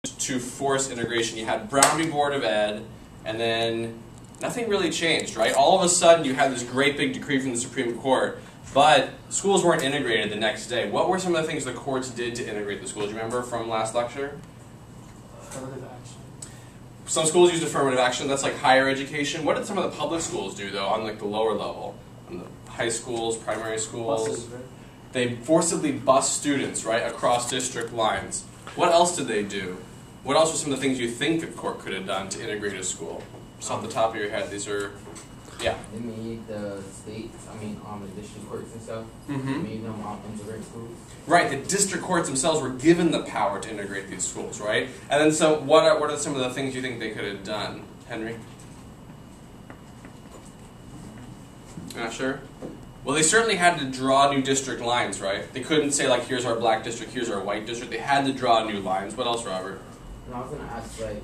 to force integration. You had Brown v. Board of Ed, and then nothing really changed, right? All of a sudden, you had this great big decree from the Supreme Court, but schools weren't integrated the next day. What were some of the things the courts did to integrate the schools? Do you remember from last lecture? Affirmative action. Some schools used affirmative action. That's like higher education. What did some of the public schools do, though, on like the lower level? On the high schools, primary schools? Buses, right? They forcibly bus students, right, across district lines. What else did they do? What else were some of the things you think the court could have done to integrate a school? Just off the top of your head, these are, yeah. They made the states, the district courts and stuff, Mm-hmm. made them integrate schools. Right, the district courts themselves were given the power to integrate these schools, right? And then so what are some of the things you think they could have done? Henry? You're not sure? Well, they certainly had to draw new district lines, right? They couldn't say, like, here's our black district, here's our white district. They had to draw new lines. What else, Robert? And I was going to ask, like,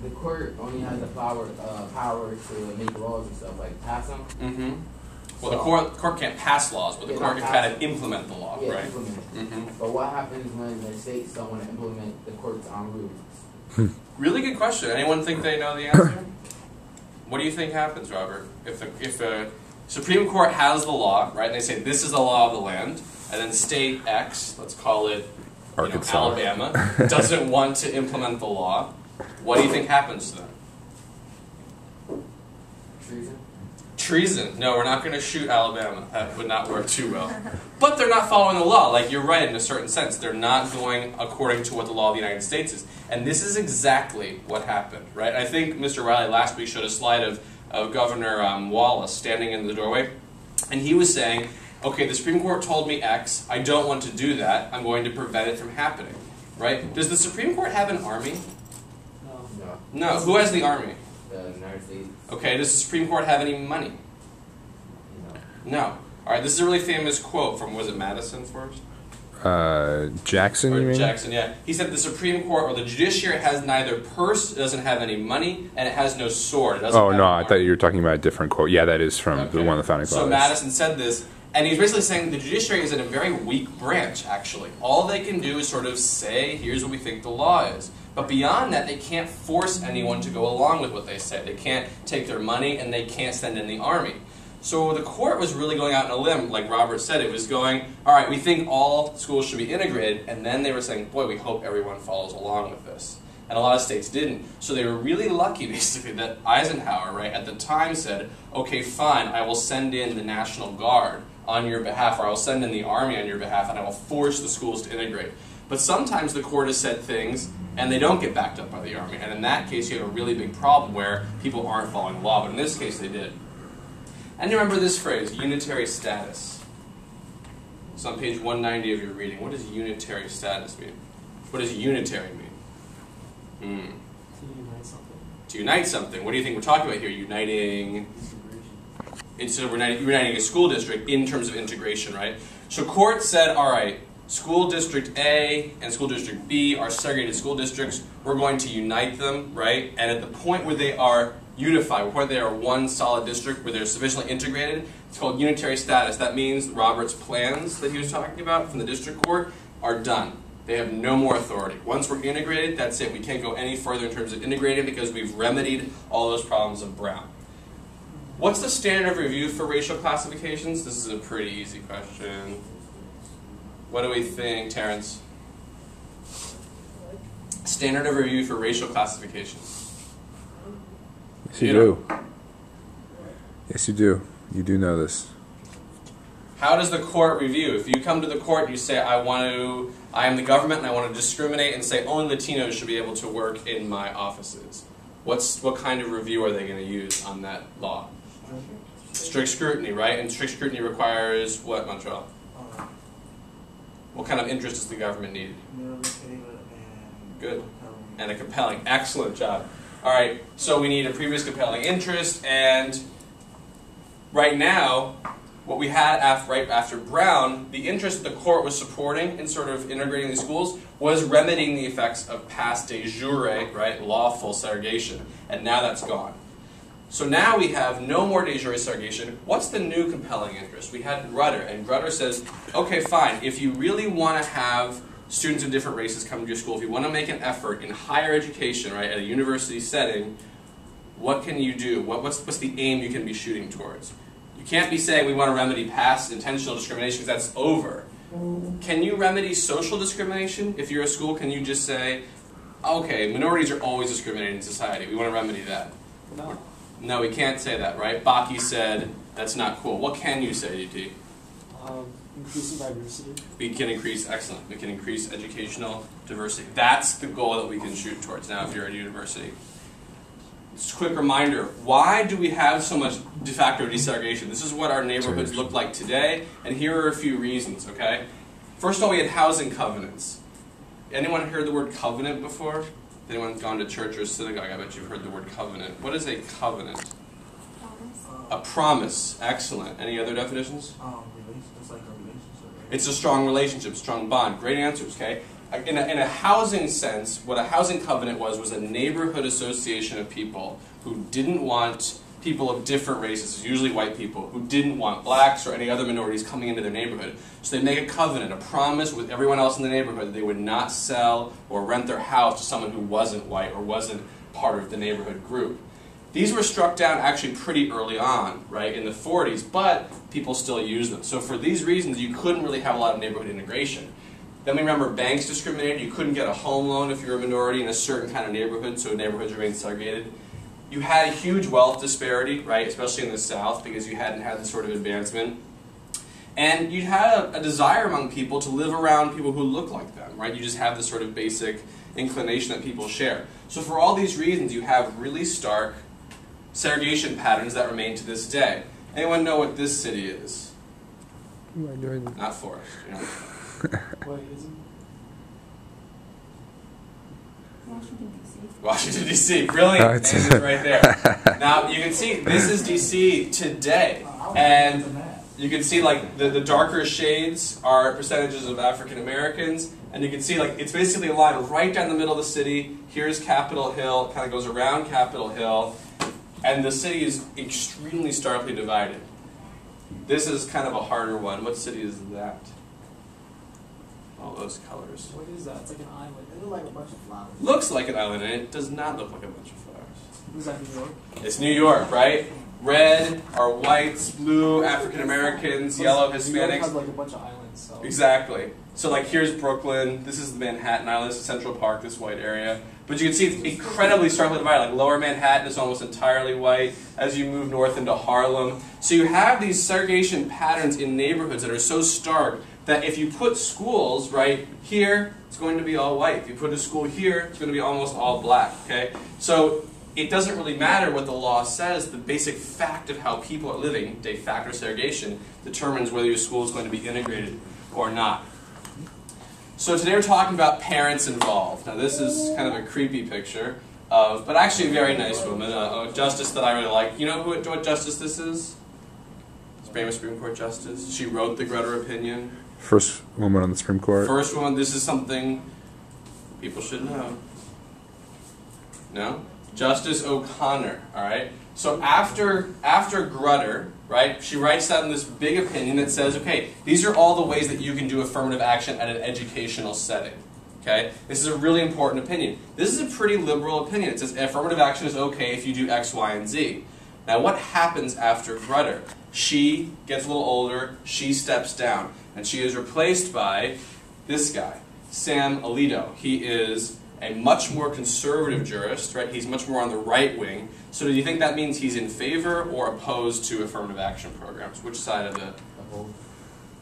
the court only has the power to make laws and stuff, like pass them. Mm-hmm. Well, the court can't pass laws, but the court can kind of implement the law, yeah, right? Implement it. Mm-hmm. But what happens when the states don't want to implement the court's rules? Really good question. Anyone think they know the answer? What do you think happens, Robert? If the Supreme Court has the law, right, and they say this is the law of the land, and then state X, let's call it Alabama, doesn't want to implement the law, what do you think happens to them? Treason? Treason. No, we're not going to shoot Alabama. That would not work too well. But they're not following the law. Like, you're right in a certain sense. They're not going according to what the law of the United States is. And this is exactly what happened, right? I think Mr. Riley last week showed a slide of Governor Wallace standing in the doorway. And he was saying, okay, the Supreme Court told me X. I don't want to do that. I'm going to prevent it from happening, right? Does the Supreme Court have an army? No. No. Who has the army? The United States? Okay, does the Supreme Court have any money? No. No. All right, this is a really famous quote from, was it Madison first? Jackson, or you mean? Jackson, yeah. He said the Supreme Court or the judiciary has neither purse, it doesn't have any money, and it has no sword. It doesn't Oh, have no, an I arm. thought you were talking about a different quote. Yeah, that is from Okay. one of the founding fathers. So Madison said this, and he was basically saying the judiciary is in a very weak branch, actually. All they can do is sort of say, here's what we think the law is. But beyond that, they can't force anyone to go along with what they say. They can't take their money, and they can't send in the army. So the court was really going out on a limb, like Robert said. It was going, all right, we think all schools should be integrated, and then they were saying, boy, we hope everyone follows along with this. And a lot of states didn't. So they were really lucky, basically, that Eisenhower, right, at the time said, okay, fine, I will send in the National Guard on your behalf, or I will send in the army on your behalf, and I will force the schools to integrate. But sometimes the court has said things, and they don't get backed up by the army. And in that case, you have a really big problem where people aren't following the law. But in this case, they did. And you remember this phrase, unitary status. It's on page 190 of your reading. What does unitary status mean? What does unitary mean? To unite something. To unite something. What do you think we're talking about here? Uniting... Desegregation. Instead of uniting a school district in terms of integration, right? So court said, all right, school district A and school district B are segregated school districts. We're going to unite them, right? And at the point where they are unified, where they are one solid district, where they're sufficiently integrated, it's called unitary status. That means Robert's plans that he was talking about from the district court are done. They have no more authority. Once we're integrated, that's it. We can't go any further in terms of integrating because we've remedied all those problems of Brown. What's the standard of review for racial classifications? This is a pretty easy question. What do we think, Terrence? Standard of review for racial classifications. Yes, you do. Yes, you do. You do know this. How does the court review? If you come to the court and you say, I am the government and I want to discriminate and say only Latinos should be able to work in my offices, what kind of review are they going to use on that law? Strict scrutiny, right? And strict scrutiny requires what, Montreal? What kind of interest does the government need? Good. And a compelling. Excellent job. All right, so we need a previous compelling interest, and right now, what we had right after Brown, the interest that the court was supporting in sort of integrating these schools was remedying the effects of past de jure, right, lawful segregation, and now that's gone. So now we have no more de jure segregation. What's the new compelling interest? We had Grutter, and Grutter says, okay, fine, if you really want to have students of different races come to your school, if you want to make an effort in higher education, right, at a university setting, what can you do? What's the aim you can be shooting towards? You can't be saying we want to remedy past intentional discrimination because that's over. Can you remedy social discrimination? If you're a school, can you just say, okay, minorities are always discriminated in society. We want to remedy that. No. No, we can't say that, right? Baki said that's not cool. What can you say, DT? Increasing diversity. We can increase, excellent. We can increase educational diversity. That's the goal that we can shoot towards now if you're at a university. Just a quick reminder, why do we have so much de facto desegregation? This is what our neighborhoods look like today, and here are a few reasons, okay? First of all, we had housing covenants. Anyone heard the word covenant before? Anyone gone to church or synagogue? I bet you've heard the word covenant. What is a covenant? A promise. Excellent. Any other definitions? It's like a relationship. Right? It's a strong relationship, strong bond. Great answers, okay? In a housing sense, what a housing covenant was a neighborhood association of people who didn't want people of different races, usually white people, who didn't want blacks or any other minorities coming into their neighborhood. So they make a covenant, a promise with everyone else in the neighborhood that they would not sell or rent their house to someone who wasn't white or wasn't part of the neighborhood group. These were struck down actually pretty early on, right, in the 40s, but people still use them. So for these reasons, you couldn't really have a lot of neighborhood integration. Then we remember banks discriminated. You couldn't get a home loan if you were a minority in a certain kind of neighborhood, so neighborhoods remained segregated. You had a huge wealth disparity, right, especially in the South, because you hadn't had this sort of advancement. And you had a desire among people to live around people who look like them, right? You just have this sort of basic inclination that people share. So for all these reasons, you have really stark segregation patterns that remain to this day. Anyone know what this city is? Not Forest. You know. Wait, is it? Washington, D.C. Washington, D.C. Brilliant. Oh, it's Name is right there. Now, you can see this is D.C. today. And you can see like the darker shades are percentages of African Americans. And you can see like it's basically a line right down the middle of the city. Here's Capitol Hill. Kind of goes around Capitol Hill. And the city is extremely starkly divided. This is kind of a harder one. What city is that? All those colors. What is that? It's like an island. It looks like a bunch of flowers. Looks like an island, and it does not look like a bunch of flowers. Is that New York? It's New York, right? Red are whites, blue African Americans, yellow New York has Hispanics. like a bunch of islands. So. Exactly. So like here's Brooklyn. This is the Manhattan Island. This is Central Park. This white area. But you can see it's incredibly starkly divided. Like Lower Manhattan is almost entirely white as you move north into Harlem. So you have these segregation patterns in neighborhoods that are so stark that if you put schools right here, it's going to be all white. If you put a school here, it's going to be almost all black. Okay, so it doesn't really matter what the law says. The basic fact of how people are living, de facto segregation, determines whether your school is going to be integrated or not. So today we're talking about parents involved. Now this is kind of a creepy picture of, but actually a very nice woman, a justice that I really like. You know what justice this is? Famous Supreme Court justice. She wrote the Grutter opinion. First woman on the Supreme Court. First one. This is something people should know. No? Justice O'Connor. All right. So after Grutter, right? She writes down this big opinion that says, okay, these are all the ways that you can do affirmative action at an educational setting. Okay. This is a really important opinion. This is a pretty liberal opinion. It says affirmative action is okay if you do X, Y, and Z. Now, what happens after Grutter? She gets a little older, she steps down, and she is replaced by this guy, Sam Alito. He is a much more conservative jurist, right? He's much more on the right wing. So do you think that means he's in favor or opposed to affirmative action programs? Which side of the...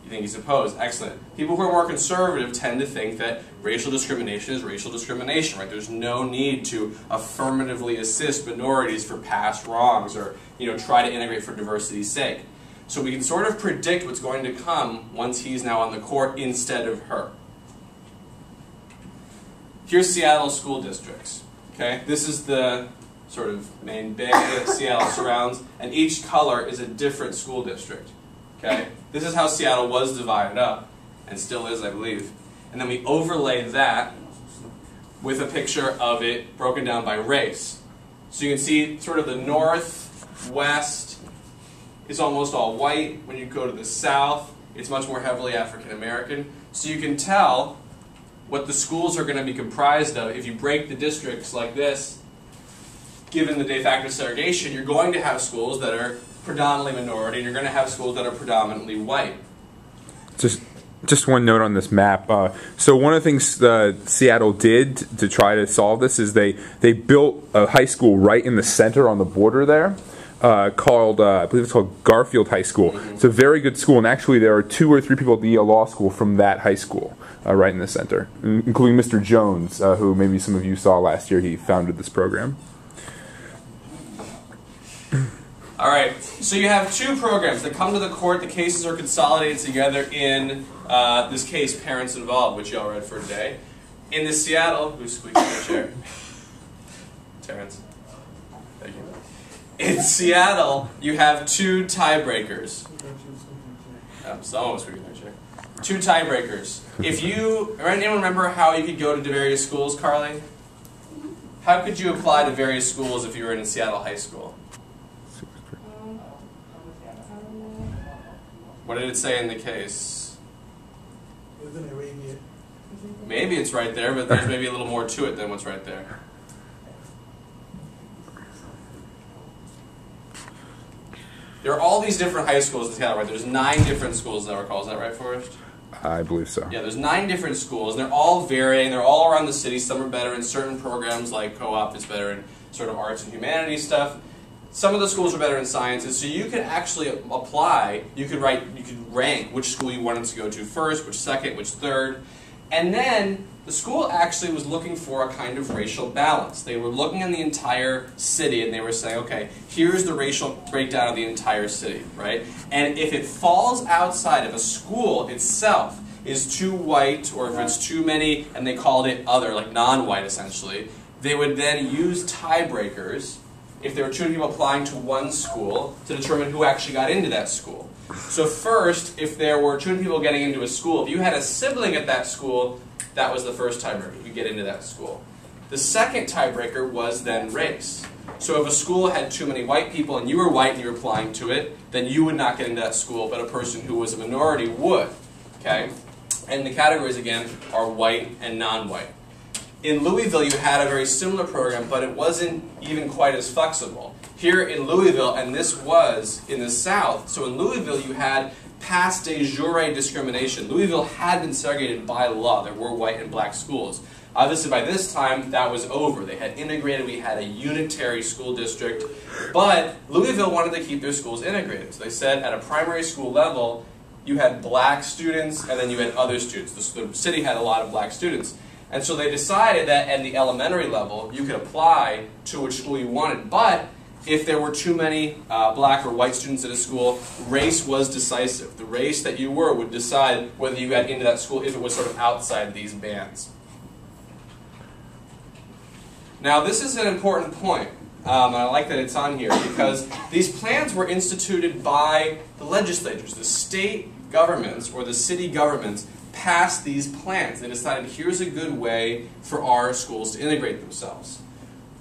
You think he's opposed? Excellent. People who are more conservative tend to think that racial discrimination is racial discrimination, right? There's no need to affirmatively assist minorities for past wrongs or, try to integrate for diversity's sake. So we can sort of predict what's going to come once he's now on the court instead of her. Here's Seattle school districts. Okay, this is the sort of main bay that Seattle surrounds, and each color is a different school district. Okay, this is how Seattle was divided up, and still is, I believe. And then we overlay that with a picture of it broken down by race. So you can see sort of the north, west is almost all white. When you go to the south, it's much more heavily African American. So you can tell what the schools are going to be comprised of, if you break the districts like this, given the de facto segregation, you're going to have schools that are predominantly minority, and you're going to have schools that are predominantly white. Just one note on this map. So one of the things Seattle did to try to solve this is they built a high school right in the center on the border there, called I believe it's called Garfield High School. Mm-hmm. It's a very good school, and actually there are 2 or 3 people at the Yale Law School from that high school, right in the center, including Mr. Jones, who maybe some of you saw last year. He founded this program. All right, so you have 2 programs that come to the court. The cases are consolidated together in this case, Parents Involved, which y'all read for today. In the Seattle, who's squeaking the chair? Terrence. Thank you. In Seattle, you have 2 tiebreakers. Someone was squeaking their chair. 2 tiebreakers. If you, anyone remember how you could go to various schools, Carly? How could you apply to various schools if you were in Seattle High School? What did it say in the case? It was in Arabia. Maybe it's right there, but there's maybe a little more to it than what's right there. There are all these different high schools in Seattle, right? There's 9 different schools, as I recall. Is that right, Forrest? I believe so. Yeah, there's 9 different schools, and they're all varying. They're all around the city. Some are better in certain programs, like co-op is better in sort of arts and humanities stuff. Some of the schools are better in sciences, so you could actually apply, you could rank which school you wanted to go to first, which second, which third, and then the school actually was looking for a kind of racial balance. They were looking in the entire city and they were saying, okay, here's the racial breakdown of the entire city, right? And if it falls outside, if a school itself is too white, or if it's too many, and they called it other, like non-white essentially, they would then use tiebreakers if there were 2 people applying to one school to determine who actually got into that school. So first, if there were 2 people getting into a school, if you had a sibling at that school, that was the first tiebreaker. You could get into that school. The second tiebreaker was then race. So if a school had too many white people and you were white and you were applying to it, then you would not get into that school, but a person who was a minority would. Okay? And the categories, again, are white and non-white. In Louisville, you had a very similar program, but it wasn't even quite as flexible. Here in Louisville, and this was in the South, so in Louisville you had past de jure discrimination. Louisville had been segregated by law. There were white and black schools. Obviously by this time that was over. They had integrated, we had a unitary school district, but Louisville wanted to keep their schools integrated. So they said at a primary school level, you had black students and then you had other students. The city had a lot of black students. And so they decided that at the elementary level, you could apply to which school you wanted, but if there were too many black or white students at a school, race was decisive. The race that you were would decide whether you got into that school if it was sort of outside these bands. Now this is an important point, and I like that it's on here, because these plans were instituted by the legislatures. The state governments or the city governments passed these plans. They decided here's a good way for our schools to integrate themselves.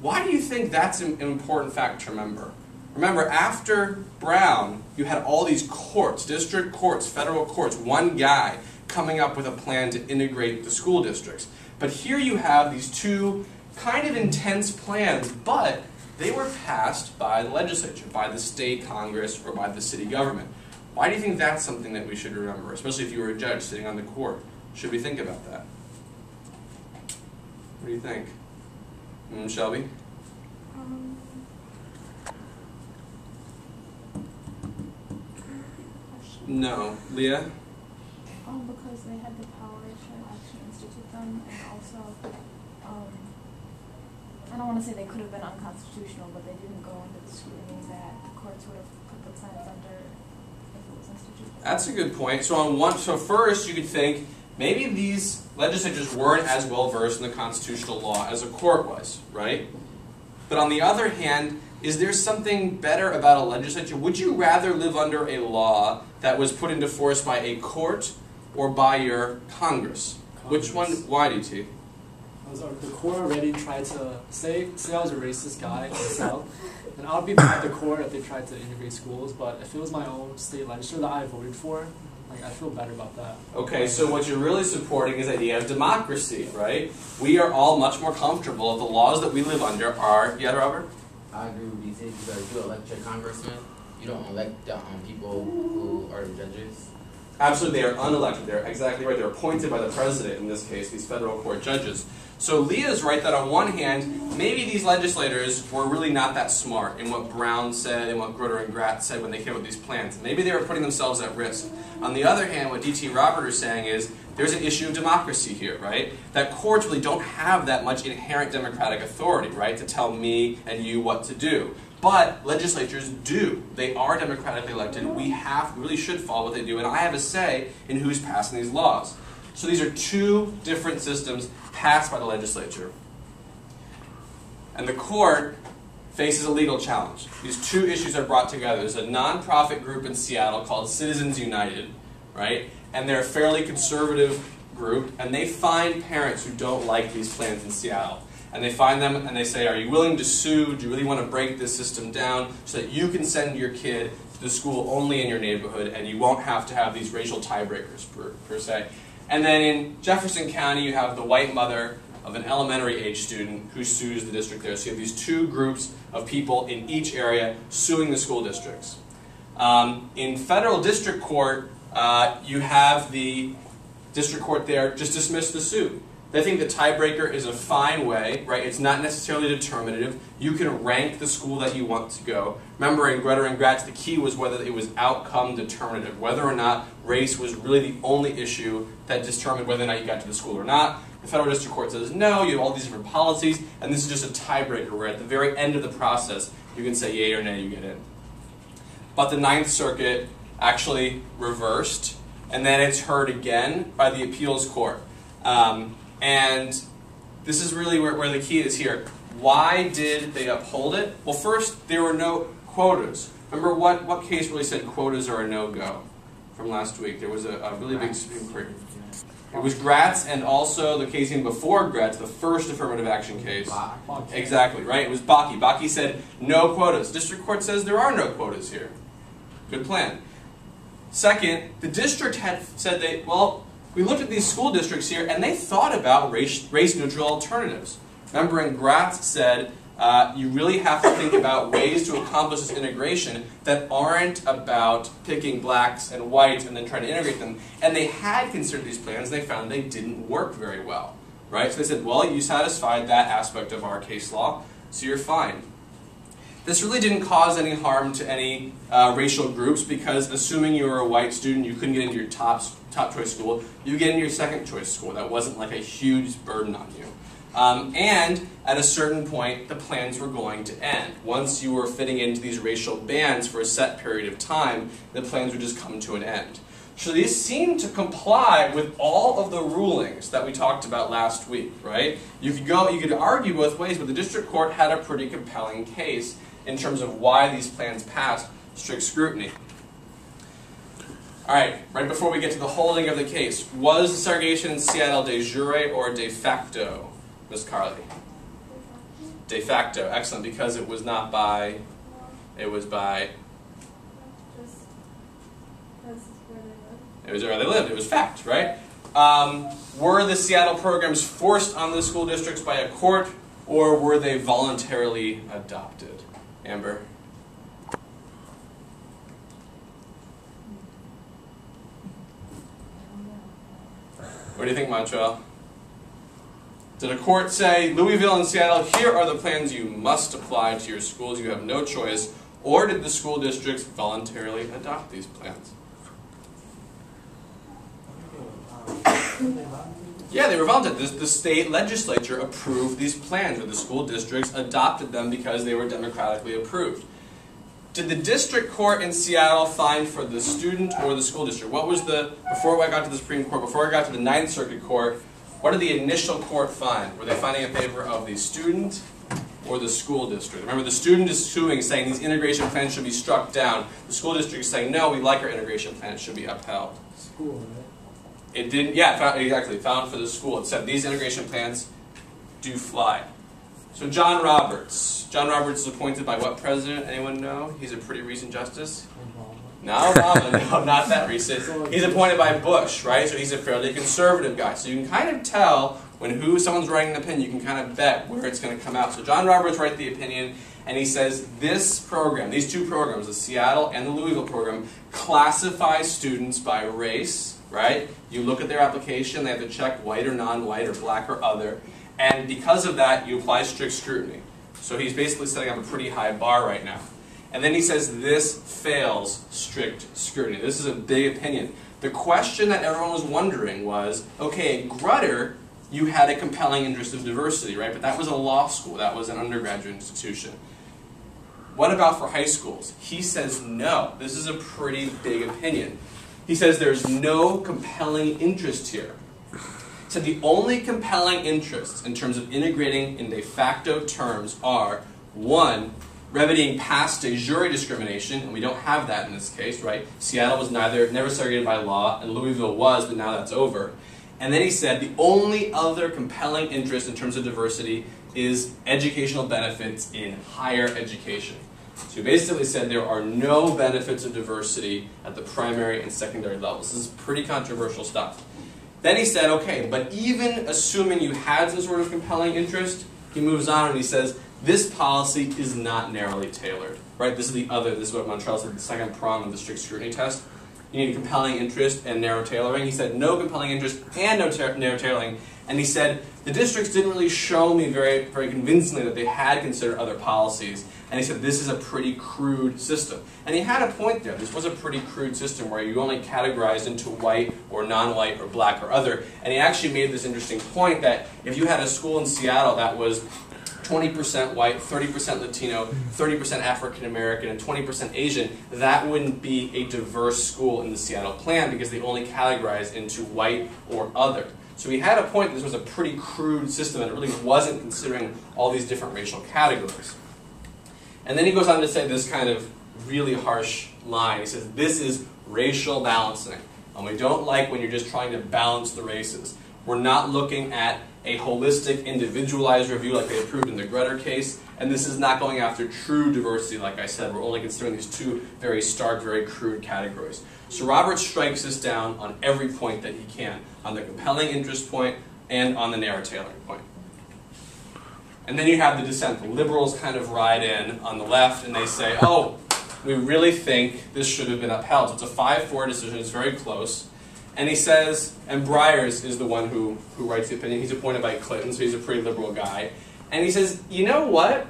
Why do you think that's an important fact to remember? Remember, after Brown, you had all these courts, district courts, federal courts, one guy coming up with a plan to integrate the school districts. But here you have these 2 kind of intense plans, but they were passed by the legislature, by the state Congress, or by the city government. Why do you think that's something that we should remember, especially if you were a judge sitting on the court? Should we think about that? What do you think? Shelby? No. Leah? Because they had the power to actually institute them, and also, I don't want to say they could have been unconstitutional, but they didn't go into the scrutiny that the courts would have put the plans under if it was instituted. That's a good point. So first you could think maybe these legislatures weren't as well versed in the constitutional law as a court was, right? But on the other hand, is there something better about a legislature? Would you rather live under a law that was put into force by a court or by your Congress? Which one? Why, DT? The court already tried to say I was a racist guy in the South, and I would be mad at the court if they tried to integrate schools. But if it was my own state legislature that I voted for, Like, I feel better about that. Okay, so what you're really supporting is the idea of democracy, right? We are all much more comfortable if the laws that we live under are, yeah, Robert? I agree with BC because you elect your congressman, you don't elect people who are the judges. Absolutely, they are unelected. They're exactly right. They're appointed by the president, in this case, these federal court judges. So Leah's right that on one hand, maybe these legislators were really not that smart in what Brown said and what Grutter and Gratz said when they came up with these plans. Maybe they were putting themselves at risk. On the other hand, what D.T. Robert is saying is there's an issue of democracy here, right? That courts really don't have that much inherent democratic authority, right, to tell me and you what to do. But legislatures do. They are democratically elected. We really should follow what they do, and I have a say in who's passing these laws. So these are two different systems passed by the legislature. And the court faces a legal challenge. These two issues are brought together. There's a nonprofit group in Seattle called Citizens United, right? And they're a fairly conservative group, and they find parents who don't like these plans in Seattle. And they find them and they say, are you willing to sue? Do you really want to break this system down so that you can send your kid to the school only in your neighborhood and you won't have to have these racial tiebreakers per se? And then in Jefferson County, you have the white mother of an elementary age student who sues the district there. So you have these two groups of people in each area suing the school districts. In federal district court, you have the district court there just dismiss the suit. They think the tiebreaker is a fine way, right? It's not necessarily determinative. You can rank the school that you want to go. Remember in Grutter and Gratz, the key was whether it was outcome determinative, whether or not race was really the only issue that determined whether or not you got to the school or not. The federal district court says, no, you have all these different policies, and this is just a tiebreaker where at the very end of the process, you can say yay or nay, you get in. But the Ninth Circuit actually reversed, and then it's heard again by the appeals court. And this is really where the key is here. Why did they uphold it? Well, first, there were no quotas. Remember what case really said quotas are a no-go from last week? There was a really big Supreme Court. It was Gratz and also the case even before Gratz, the first affirmative action case. Exactly, right? It was Bakke. Bakke said no quotas. District court says there are no quotas here. Good plan. Second, the district had said we looked at these school districts here, and they thought about race-neutral alternatives. Remember, in Gratz said, you really have to think about ways to accomplish this integration that aren't about picking blacks and whites and then trying to integrate them. And they had considered these plans, and they found they didn't work very well. Right? So they said, well, you satisfied that aspect of our case law, so you're fine. This really didn't cause any harm to any racial groups because assuming you were a white student, you couldn't get into your top choice school. You get into your second choice school. That wasn't like a huge burden on you. And at a certain point, the plans were going to end. Once you were fitting into these racial bands for a set period of time, the plans would just come to an end. So these seem to comply with all of the rulings that we talked about last week, right? You could argue both ways, but the district court had a pretty compelling case in terms of why these plans passed strict scrutiny. All right, right before we get to the holding of the case, was the segregation in Seattle de jure or de facto, Ms. Carly? De facto, excellent, because it was not by, it was by? Just because it's where they live. It was where they lived, it was fact, right? Were the Seattle programs forced on the school districts by a court, or were they voluntarily adopted? Amber? What do you think, Montreal? Did a court say, Louisville and Seattle, here are the plans you must apply to your schools, you have no choice, or did the school districts voluntarily adopt these plans? Yeah, they were voluntary. The state legislature approved these plans, or the school districts adopted them because they were democratically approved. Did the district court in Seattle find for the student or the school district? What was before I got to the Supreme Court, before I got to the Ninth Circuit Court, what did the initial court find? Were they finding in favor of the student or the school district? Remember, the student is suing, saying these integration plans should be struck down. The school district is saying, no, we like our integration plans, should be upheld. School, right? It didn't, yeah, exactly, found for the school. It said these integration plans do fly. So John Roberts. John Roberts is appointed by what president? Anyone know? He's a pretty recent justice. Not Obama, no, not that recent. He's appointed by Bush, right? So he's a fairly conservative guy. So you can kind of tell when someone's writing an opinion, you can kind of bet where it's going to come out. So John Roberts writes the opinion, and he says this program, these two programs, the Seattle and the Louisville program, classify students by race, right? You look at their application, they have to check white or non-white or black or other, and because of that, you apply strict scrutiny. So he's basically setting up a pretty high bar right now. And then he says this fails strict scrutiny. This is a big opinion. The question that everyone was wondering was, okay, at Grutter, you had a compelling interest of diversity, right? But that was a law school. That was an undergraduate institution. What about for high schools? He says no. This is a pretty big opinion. He says there's no compelling interest here. So the only compelling interests in terms of integrating in de facto terms are, one, remedying past de jure discrimination, and we don't have that in this case, right? Seattle was never segregated by law, and Louisville was, but now that's over. And then he said the only other compelling interest in terms of diversity is educational benefits in higher education. So he basically said there are no benefits of diversity at the primary and secondary levels. This is pretty controversial stuff. Then he said, okay, but even assuming you had some sort of compelling interest, he moves on and he says, this policy is not narrowly tailored, right? This is what Montreal said, the second prong of the strict scrutiny test. You need a compelling interest and narrow tailoring. He said no compelling interest and no narrow tailoring. And he said the districts didn't really show me very, very convincingly that they had considered other policies. And he said this is a pretty crude system. And he had a point there. This was a pretty crude system where you only categorized into white or non-white or black or other. And he actually made this interesting point that if you had a school in Seattle that was 20% white, 30% Latino, 30% African American, and 20% Asian, that wouldn't be a diverse school in the Seattle plan because they only categorized into white or other. So he had a point that this was a pretty crude system and it really wasn't considering all these different racial categories. And then he goes on to say this kind of really harsh line. He says, this is racial balancing. And we don't like when you're just trying to balance the races. We're not looking at a holistic, individualized review like they approved in the Grutter case, and this is not going after true diversity, like I said. We're only considering these two very stark, very crude categories. So Roberts strikes this down on every point that he can, on the compelling interest point and on the narrow tailoring point. And then you have the dissent. The liberals kind of ride in on the left, and they say, oh, we really think this should have been upheld. So it's a 5-4 decision. It's very close. And he says, and Breyers is the one who writes the opinion. He's appointed by Clinton, so he's a pretty liberal guy. And he says, you know what?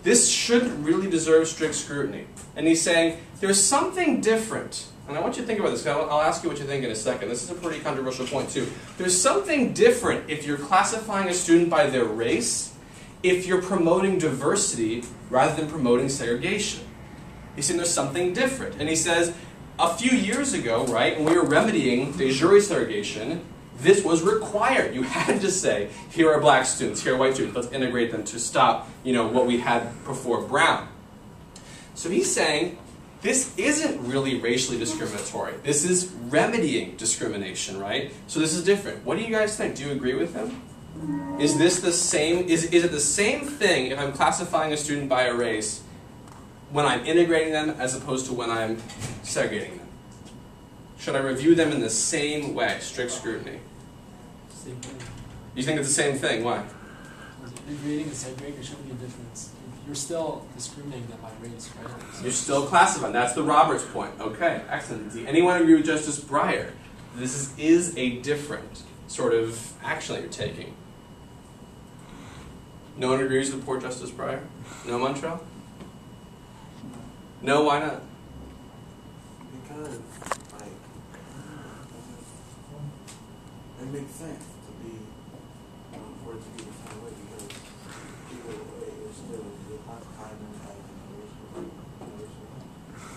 This shouldn't really deserve strict scrutiny. And he's saying, there's something different. And I want you to think about this, because I'll ask you what you think in a second. This is a pretty controversial point, too. There's something different if you're classifying a student by their race, if you're promoting diversity rather than promoting segregation. He's saying there's something different. And he says, a few years ago, right, when we were remedying de jure segregation, this was required. You had to say, here are black students, here are white students, let's integrate them to stop, what we had before Brown. So he's saying, this isn't really racially discriminatory. This is remedying discrimination, right? So this is different. What do you guys think? Do you agree with him? Is this the same, is it the same thing if I'm classifying a student by a race when I'm integrating them as opposed to when I'm segregating them? Should I review them in the same way, strict scrutiny? Same thing. You think it's the same thing? Why? Integrating and segregating, there shouldn't be a difference. You're still discriminating them by race, right? So You're still classifying. That's the Roberts point. Okay, excellent. Does anyone agree with Justice Breyer? This is a different sort of action that you're taking. No one agrees with poor Justice Breyer? No, Montreal? No, why not? Because, it makes sense to be, for it to be the same way, because either way, it's still, you're classifying them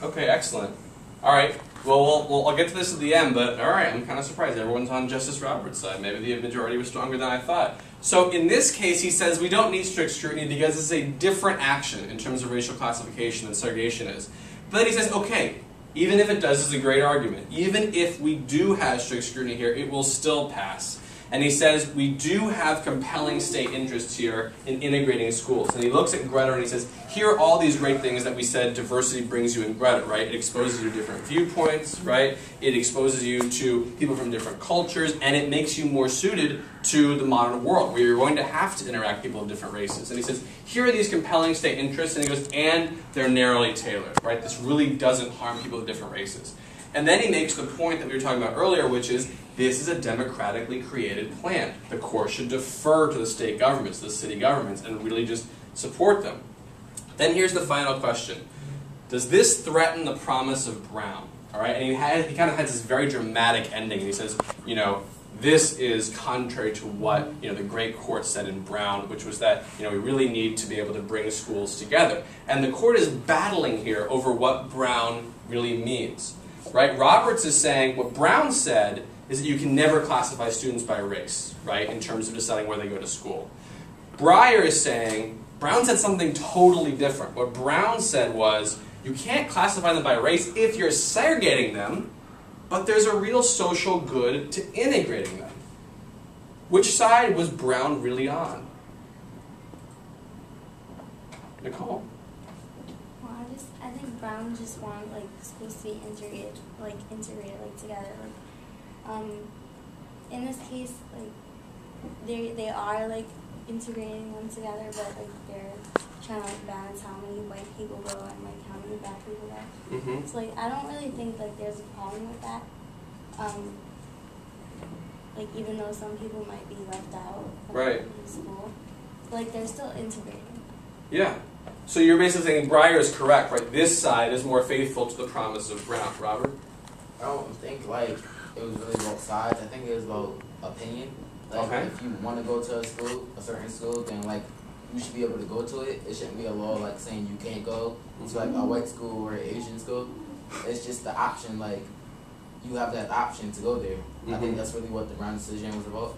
as Okay, excellent. All right. Well, I'll get to this at the end, but all right, I'm kind of surprised. Everyone's on Justice Roberts' side. Maybe the majority was stronger than I thought. So in this case, he says we don't need strict scrutiny because it's a different action in terms of racial classification than segregation is. But then he says, okay, even if it does, this is a great argument. Even if we do have strict scrutiny here, it will still pass. And he says, we do have compelling state interests here in integrating schools. And he looks at Greta and he says, here are all these great things that we said diversity brings you in Greta, right? It exposes you to different viewpoints, right? It exposes you to people from different cultures, and it makes you more suited to the modern world, where you're going to have to interact with people of different races. And he says, here are these compelling state interests, and he goes, and they're narrowly tailored, right? This really doesn't harm people of different races. And then he makes the point that we were talking about earlier, which is, this is a democratically created plan. The court should defer to the state governments, the city governments, and really just support them. Then here's the final question. Does this threaten the promise of Brown? All right, and he kind of has this very dramatic ending. He says, you know, this is contrary to what, you know, the great court said in Brown, which was that, you know, we really need to be able to bring schools together. And the court is battling here over what Brown really means. Right? Roberts is saying what Brown said is that you can never classify students by race, right, in terms of deciding where they go to school. Breyer is saying Brown said something totally different. What Brown said was you can't classify them by race if you're segregating them, but there's a real social good to integrating them. Which side was Brown really on? Nicole? Well, I think Brown just wanted like schools to be integrated together. In this case, like they are like integrating them together, but like they're trying to like balance how many white people go and like how many black people go. Mm-hmm. So like I don't really think like there's a problem with that. Like even though some people might be left out of Right. the school, like they're still integrating. Yeah. So you're basically saying Breyer is correct, right? This side is more faithful to the promise of Brown. Robert? I don't think like it was really about sides. I think it was about opinion. Like Okay. if you want to go to a school, a certain school, then like you should be able to go to it. It shouldn't be a law like saying you can't go to like a white school or an Asian school. It's just the option, like you have that option to go there. I think that's really what the Brown decision was about.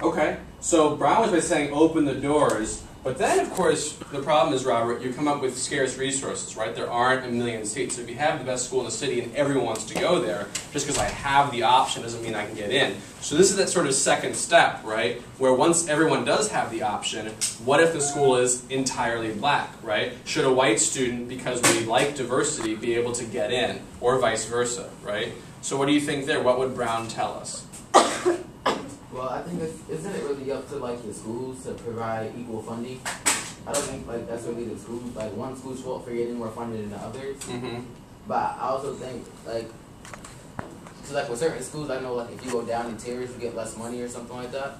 Okay. So Brown was basically saying open the doors, but then of course the problem is, Robert, you come up with scarce resources, right? There aren't a million seats. So if you have the best school in the city and everyone wants to go there, just because I have the option doesn't mean I can get in. So this is that sort of second step, right? Where once everyone does have the option, what if the school is entirely black, right? Should a white student, because we like diversity, be able to get in, or vice versa, right? So what do you think there? What would Brown tell us? Well, I think isn't it really up to like the schools to provide equal funding? I don't think like that's really the schools. Like one school's fault for getting more funding than the others. Mm-hmm. But I also think like, so like with certain schools, I know like if you go down in tiers, you get less money or something like that.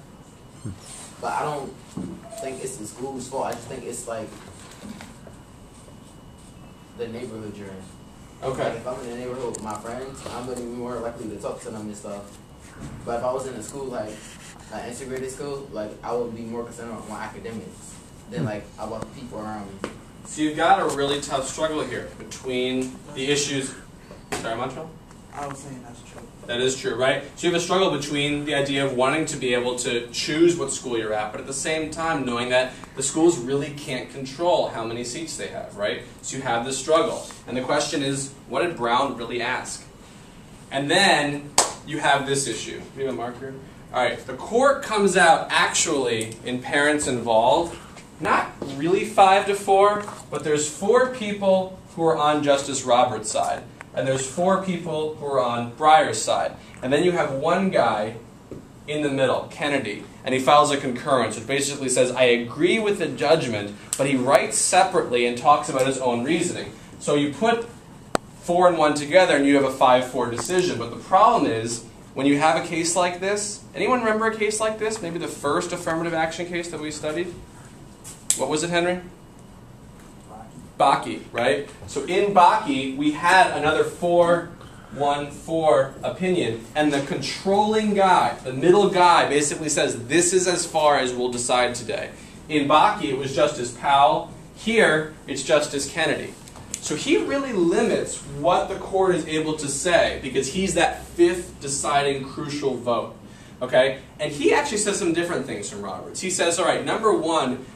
But I don't think it's the school's fault. I just think it's like the neighborhood you're in. Okay. Like if I'm in the neighborhood with my friends, I'm gonna be more likely to talk to them and stuff. But if I was in a school like an integrated school, like I would be more concerned about my academics than like about the people around me. So you've got a really tough struggle here between the issues. Sorry, Montreal? I was saying that's true. That is true, right? So you have a struggle between the idea of wanting to be able to choose what school you're at, but at the same time knowing that the schools really can't control how many seats they have, right? So you have this struggle. And the question is, what did Brown really ask? And then you have this issue. Do you have a marker? All right, the court comes out actually in parents involved, not really 5-4, but there's 4 people who are on Justice Roberts' side, and there's 4 people who are on Breyer's side. And then you have one guy in the middle, Kennedy, and he files a concurrence, which basically says, I agree with the judgment, but he writes separately and talks about his own reasoning. So you put 4 and 1 together and you have a 5-4 decision. But the problem is, when you have a case like this, anyone remember a case like this? Maybe the first affirmative action case that we studied? What was it, Henry? Bakke, right? So in Bakke, we had another 4-1-4 opinion, and the controlling guy, the middle guy, basically says, this is as far as we'll decide today. In Bakke, it was Justice Powell. Here, it's Justice Kennedy. So he really limits what the court is able to say, because he's that 5th deciding crucial vote. Okay? And he actually says some different things from Roberts. He says, all right, number 1,